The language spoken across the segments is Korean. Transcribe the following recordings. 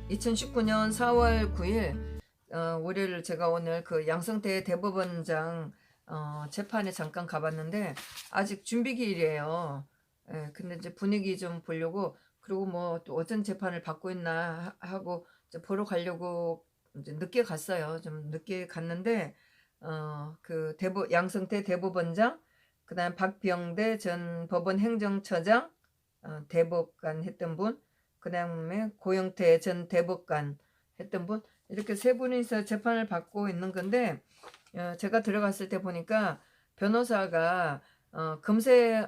2019년 4월 9일 월요일 제가 오늘 그 양성태 대법원장 재판에 잠깐 가봤는데 아직 준비 기일이에요. 예, 근데 이제 분위기 좀 보려고 그리고 뭐 또 어떤 재판을 받고 있나 하고 이제 보러 가려고 이제 늦게 갔어요. 좀 늦게 갔는데 그 양성태 대법원장 그다음 박병대 전 법원 행정처장 대법관 했던 분, 그 다음에 고영태 전 대법관 했던 분, 이렇게 세 분이서 재판을 받고 있는 건데, 제가 들어갔을 때 보니까 변호사가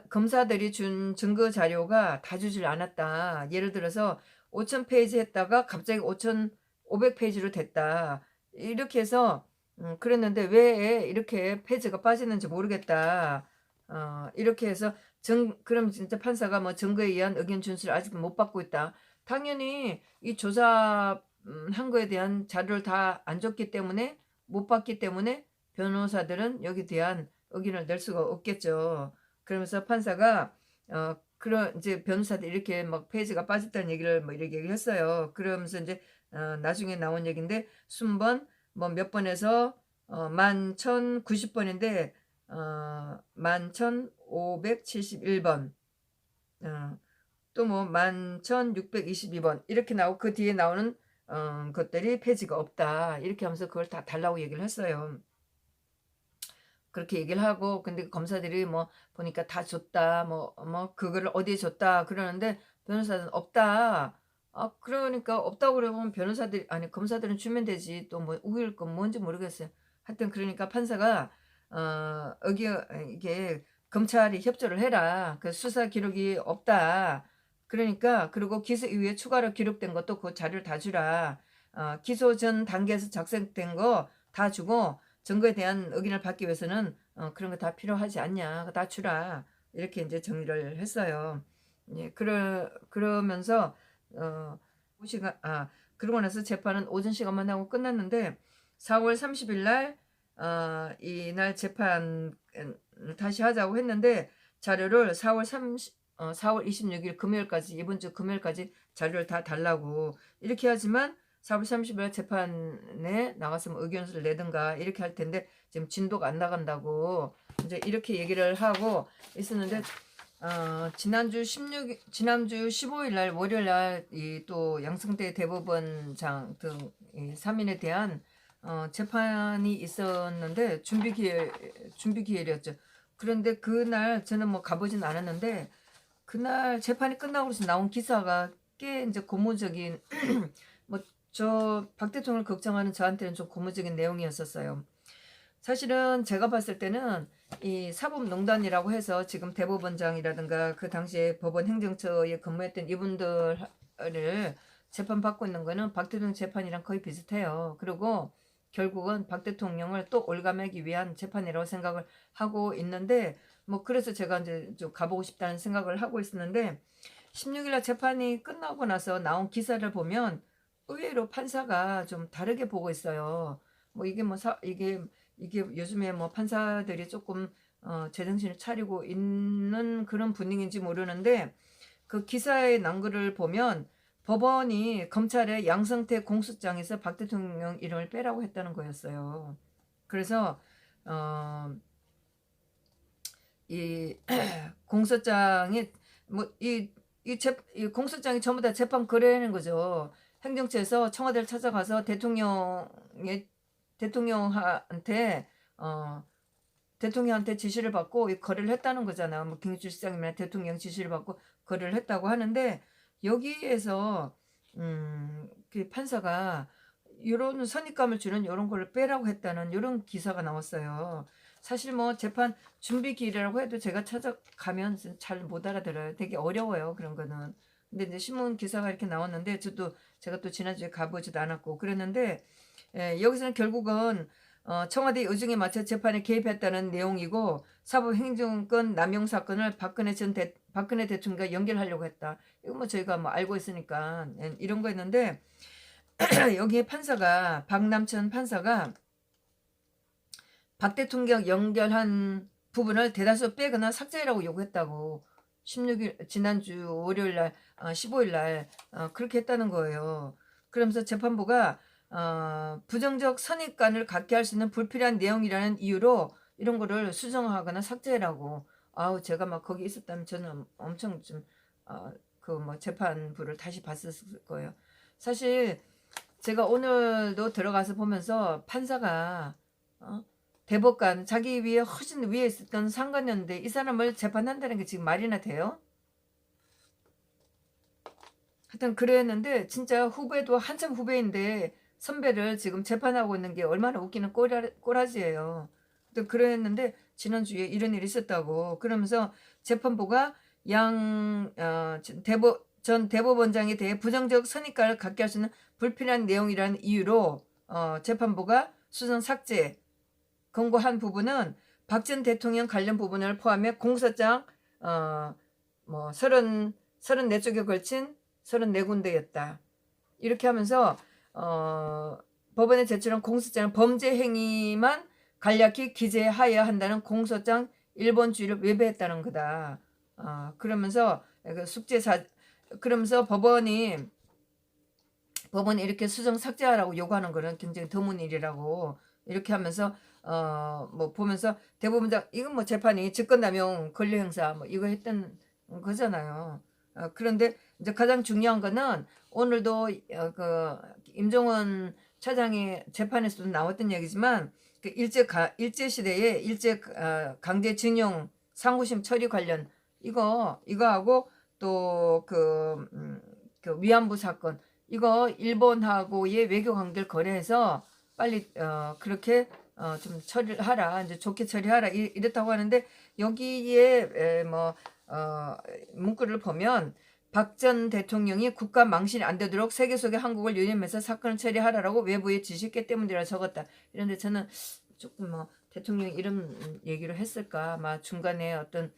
검사들이 준 증거 자료가 다 주질 않았다. 예를 들어서 5,000페이지 했다가 갑자기 5,500페이지로 됐다. 이렇게 해서 그랬는데 왜 이렇게 페이지가 빠지는지 모르겠다. 이렇게 해서 그럼 진짜 판사가 뭐 증거에 의한 의견 준수를 아직도 못 받고 있다. 당연히 이 조사 한 거에 대한 자료를 다 안 줬기 때문에 못 받기 때문에 변호사들은 여기에 대한 의견을 낼 수가 없겠죠. 그러면서 판사가 그런 이제 변호사들 이렇게 막 페이지가 빠졌다는 얘기를 뭐 이렇게 얘기를 했어요. 그러면서 이제 나중에 나온 얘기인데 순번 뭐 몇 번에서 11,090번인데 11,571번 또 뭐 11,622번 이렇게 나오고 그 뒤에 나오는 것들이 페이지가 없다 이렇게 하면서 그걸 다 달라고 얘기를 했어요. 그렇게 얘기를 하고 근데 검사들이 뭐 보니까 다 줬다 뭐 그거를 어디에 줬다 그러는데 변호사는 없다. 그러니까 없다고 그러면 변호사들이 아니 검사들은 주면 되지 또 뭐 우길 건 뭔지 모르겠어요. 하여튼 그러니까 판사가 여기 이게 검찰이 협조를 해라. 그 수사 기록이 없다. 그러니까 그리고 기소 이후에 추가로 기록된 것도 그 자료를 다 주라. 기소 전 단계에서 작성된 거 다 주고 증거에 대한 의견을 받기 위해서는 그런 거 다 필요하지 않냐. 다 주라. 이렇게 이제 정리를 했어요. 예, 그러면서 시간 그러고 나서 재판은 오전 시간만 하고 끝났는데 4월 30일 날 이날 재판 다시 하자고 했는데 자료를 4월 26일 금요일까지 이번 주 금요일까지 자료를 다 달라고 이렇게 하지만 4월 30일 재판에 나가서 뭐 의견서를 내든가 이렇게 할 텐데 지금 진도가 안 나간다고 이제 이렇게 얘기를 하고 있었는데 지난주 15일 날 월요일 날 이 또 양승태 대법원장 등 3인에 대한 재판이 있었는데 준비 기일이었죠. 그런데 그날 저는 뭐 가보진 않았는데 그날 재판이 끝나고 나서 나온 기사가 꽤 이제 고무적인 뭐 저 박 대통령을 걱정하는 저한테는 좀 고무적인 내용이었었어요. 사실은 제가 봤을 때는 이 사법농단이라고 해서 지금 대법원장이라든가 그 당시에 법원 행정처에 근무했던 이분들을 재판받고 있는 거는 박 대통령 재판이랑 거의 비슷해요. 그리고 결국은 박 대통령을 또 올가매기 위한 재판이라고 생각을 하고 있는데 뭐 그래서 제가 이제 좀 가보고 싶다는 생각을 하고 있었는데 16일날 재판이 끝나고 나서 나온 기사를 보면 의외로 판사가 좀 다르게 보고 있어요. 뭐 이게 뭐 이게 요즘에 뭐 판사들이 조금 제정신을 차리고 있는 그런 분위기인지 모르는데 그 기사의 난 글을 보면 법원이 검찰의 양성태 공소장에서 박 대통령 이름을 빼라고 했다는 거였어요. 그래서 이 공소장이 이 공소장이 전부 다 재판 거래하는 거죠. 행정처에서 청와대를 찾아가서 대통령한테 대통령한테 지시를 받고 이 거래를 했다는 거잖아. 뭐 김일주 시장이나 대통령 지시를 받고 거래를 했다고 하는데 여기에서 그 판사가 이런 선입감을 주는 이런 걸 빼라고 했다는 이런 기사가 나왔어요. 사실 뭐 재판 준비 기일이라고 해도 제가 찾아가면 잘 못 알아들어요. 되게 어려워요. 그런 거는. 근데 이제 신문 기사가 이렇게 나왔는데 제가 또 지난주에 가보지도 않았고 그랬는데 여기서는 결국은 청와대 의중에 맞춰 재판에 개입했다는 내용이고 사법행정권 남용 사건을 박근혜 대통령과 연결하려고 했다. 이거 뭐 저희가 뭐 알고 있으니까 이런 거였는데 여기에 판사가 박남천 판사가 박 대통령 연결한 부분을 대다수 빼거나 삭제라고 요구했다고 16일 지난주 월요일 날 15일 날 그렇게 했다는 거예요. 그러면서 재판부가 부정적 선입관을 갖게 할 수 있는 불필요한 내용이라는 이유로 이런 거를 수정하거나 삭제라고. 아우 제가 막 거기 있었다면 저는 엄청 좀 그 뭐 재판부를 다시 봤었을 거예요. 사실 제가 오늘도 들어가서 보면서 판사가 대법관 자기 위에 훨씬 위에 있었던 상관이었는데 이 사람을 재판한다는 게 지금 말이나 돼요? 하여튼 그랬는데 진짜 후배도 한참 후배인데 선배를 지금 재판하고 있는 게 얼마나 웃기는 꼬라지예요. 또 그랬는데 지난주에 이런 일이 있었다고. 그러면서 재판부가 전 대법원장에 대해 부정적 선입관을 갖게 할 수 있는 불필요한 내용이라는 이유로 재판부가 수정 삭제 권고한 부분은 박 전 대통령 관련 부분을 포함해 공소장 뭐 34쪽에 걸친 34군데였다. 이렇게 하면서 법원에 제출한 공소장은 범죄 행위만 간략히 기재하여야 한다는 공소장 1번주의를 위배했다는 거다. 그러면서 그러면서 법원이 이렇게 수정 삭제하라고 요구하는 거는 굉장히 드문 일이라고 이렇게 하면서 뭐 보면서 대법원장 이건 뭐 재판이 직권남용 권리행사 뭐 이거 했던 거잖아요. 그런데 이제 가장 중요한 거는 오늘도 그 임종원 차장이 재판에서도 나왔던 얘기지만 그 일제 시대에 강제징용 상고심 처리 관련 이거하고 또 그 위안부 사건 이거 일본하고의 외교 관계를 거래해서 빨리 그렇게 좀 처리를 하라 이제 좋게 처리하라 이랬다고 하는데 여기에 문구를 보면 박 전 대통령이 국가 망신이 안 되도록 세계 속의 한국을 유념해서 사건을 처리하라라고 외부에 지시했기 때문이라 적었다. 이런데 저는 조금 뭐 대통령이 이런 얘기를 했을까 아마 중간에 어떤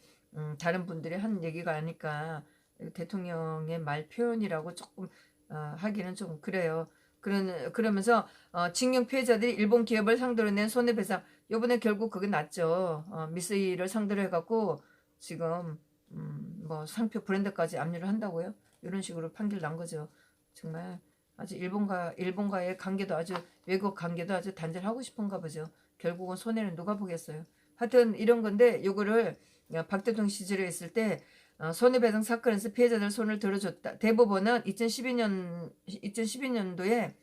다른 분들이 한 얘기가 아닐까 대통령의 말 표현이라고 조금 하기는 좀 그래요. 그러면서 징용 피해자들이 일본 기업을 상대로 낸 손해배상 요번에 결국 그게 났죠. 미쓰이를 상대로 해갖고 지금 뭐 상표 브랜드까지 압류를 한다고요? 이런 식으로 판결 난 거죠. 정말 아주 일본과의 관계도 아주 외국 관계도 아주 단절하고 싶은가 보죠. 결국은 손해는 누가 보겠어요. 하여튼 이런 건데 요거를 박 대통령 시절에 있을 때 손해배상 사건에서 피해자들 손을 들어줬다. 대법원은 2012년도에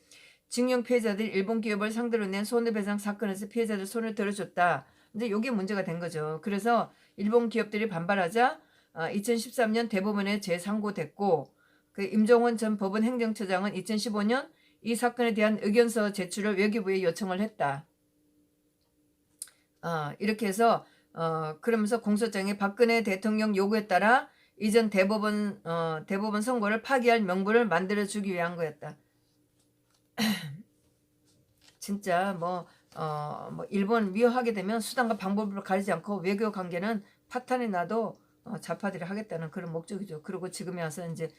징용 피해자들이 일본 기업을 상대로 낸 손해배상 사건에서 피해자들 손을 들어줬다. 근데 이게 문제가 된 거죠. 그래서 일본 기업들이 반발하자 2013년 대법원에 재상고됐고 그 임종원 전 법원 행정처장은 2015년 이 사건에 대한 의견서 제출을 외교부에 요청을 했다. 이렇게 해서 그러면서 공소장에 박근혜 대통령 요구에 따라 이전 대법원 선고를 파기할 명분을 만들어주기 위한 거였다. 진짜 뭐 일본 위협하게 되면 수단과 방법을 가리지 않고 외교 관계는 파탄이 나도 좌파들이 하겠다는 그런 목적이죠. 그리고 지금에 와서 이제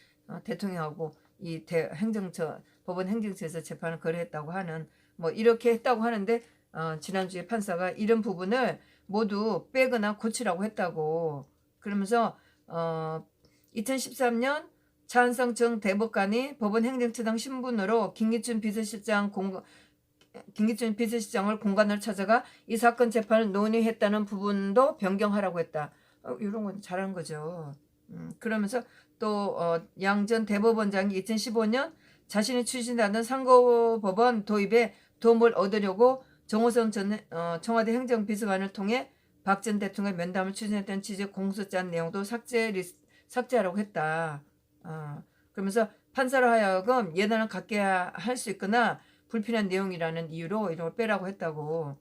대통령하고 이 법원 행정처에서 재판을 거래했다고 하는 뭐 이렇게 했다고 하는데 지난주에 판사가 이런 부분을 모두 빼거나 고치라고 했다고. 그러면서 2013년 차한성 대법관이 법원 행정처장 신분으로 김기춘 비서실장을 공간을 찾아가 이 사건 재판을 논의했다는 부분도 변경하라고 했다. 이런 건 잘한 거죠. 그러면서 또 양 전 대법원장이 2015년 자신이 추진하는 상고법원 도입에 도움을 얻으려고 정호성 전 청와대 행정비서관을 통해 박 전 대통령 면담을 추진했다는 취지의 공소장 내용도 삭제하라고 했다. 그러면서 판사로 하여금 예단을 갖게 할 수 있거나 불필요한 내용이라는 이유로 이런 걸 빼라고 했다고.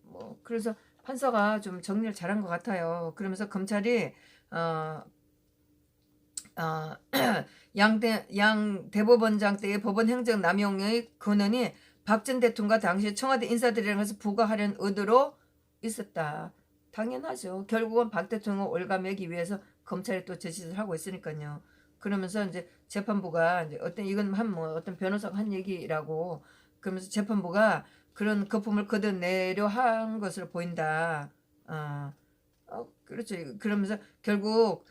뭐 그래서 판사가 좀 정리를 잘한 것 같아요. 그러면서 검찰이 양 대법원장 때의 법원 행정 남용의 근원이 박 전 대통령과 당시 청와대 인사들이랑 해서 부과하려는 의도로 있었다. 당연하죠. 결국은 박 대통령을 올가매기 위해서 검찰이 또 제시를 하고 있으니까요. 그러면서 이제 재판부가 이제 어떤 변호사가 한 얘기라고 그러면서 재판부가 그런 거품을 걷어내려 한 것으로 보인다. 그렇죠. 그러면서 결국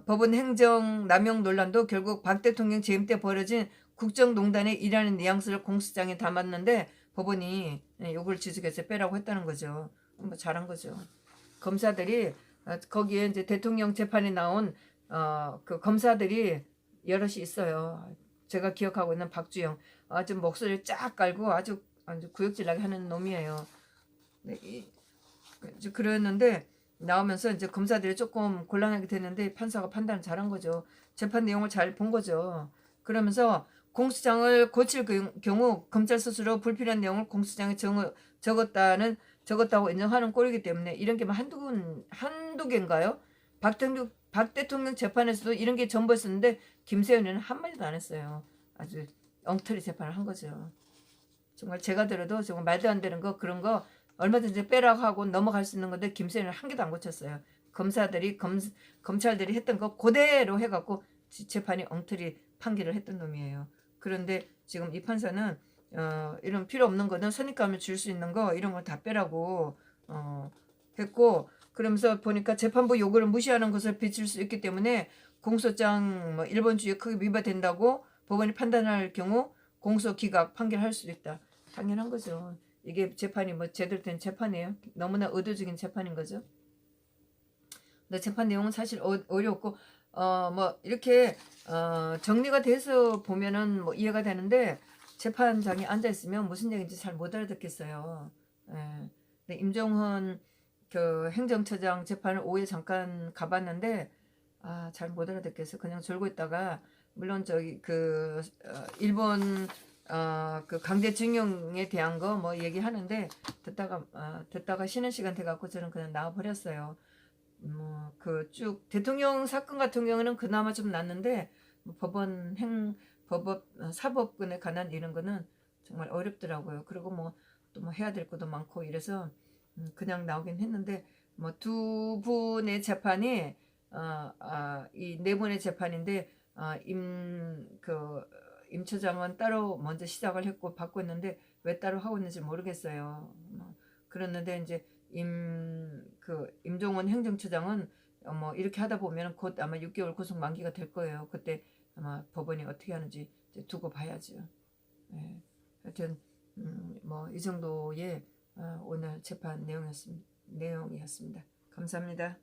법원 행정 남용 논란도 결국 박 대통령 재임 때 벌어진 국정농단에 일하는 뉘앙스를 공소장에 담았는데 법원이 요걸 지적해서 빼라고 했다는 거죠. 뭐 잘한 거죠. 검사들이 거기에 이제 대통령 재판에 나온 그 검사들이 여럿이 있어요. 제가 기억하고 있는 박주영 아주 목소리를 쫙 깔고 아주 구역질나게 하는 놈이에요. 네, 그랬는데 나오면서 이제 검사들이 조금 곤란하게 됐는데 판사가 판단을 잘한 거죠. 재판 내용을 잘 본 거죠. 그러면서 공소장을 고칠 경우 검찰 스스로 불필요한 내용을 공소장에 적었다고 인정하는 꼴이기 때문에 이런 게 한두 개인가요? 박 대통령 재판에서도 이런 게 전부였었는데 김세윤이는 한마디도 안 했어요. 아주 엉터리 재판을 한 거죠. 정말 제가 들어도 정말 말도 안 되는 거 그런 거 얼마든지 빼라고 하고 넘어갈 수 있는 건데 김세윤은 한 개도 안 고쳤어요. 검찰들이 했던 거 그대로 해갖고 재판이 엉터리 판결을 했던 놈이에요. 그런데 지금 이 판사는 이런 필요 없는 거는 선입감을 줄 수 있는 거 이런 걸 다 빼라고 했고 그러면서 보니까 재판부 요구를 무시하는 것을 비칠 수 있기 때문에 공소장 뭐 일본주의 크게 위반된다고 법원이 판단할 경우 공소 기각 판결할 수도 있다. 당연한 거죠. 이게 재판이 뭐 제대로 된 재판이에요. 너무나 의도적인 재판인 거죠. 근데 재판 내용은 사실 어렵고 뭐 이렇게 정리가 돼서 보면은 뭐 이해가 되는데 재판장에 앉아 있으면 무슨 얘기인지 잘 못 알아듣겠어요. 예. 근데 임종헌 그 행정처장 재판을 오후에 잠깐 가봤는데 잘 못 알아듣겠어. 그냥 졸고 있다가 물론 저기 그 일본 그 강제징용에 대한 거 뭐 얘기하는데 듣다가 쉬는 시간 돼갖고 저는 그냥 나와 버렸어요. 뭐 그 쭉 대통령 사건 같은 경우는 그나마 좀 낫는데 뭐 법업 사법권에 관한 이런 거는 정말 어렵더라고요. 그리고 뭐 또 뭐 해야 될 것도 많고 이래서 그냥 나오긴 했는데 뭐 두 분의 재판이 이 네 분의 재판인데 임 처장은 따로 먼저 시작을 했고 받고 있는데 왜 따로 하고 있는지 모르겠어요. 그랬는데 이제 임종원 행정처장은 뭐 이렇게 하다 보면 곧 아마 6개월 구속 만기가 될 거예요. 그때 아마 법원이 어떻게 하는지 이제 두고 봐야죠. 예. 하여튼 뭐 이 정도의 오늘 재판 내용이었습니다. 감사합니다.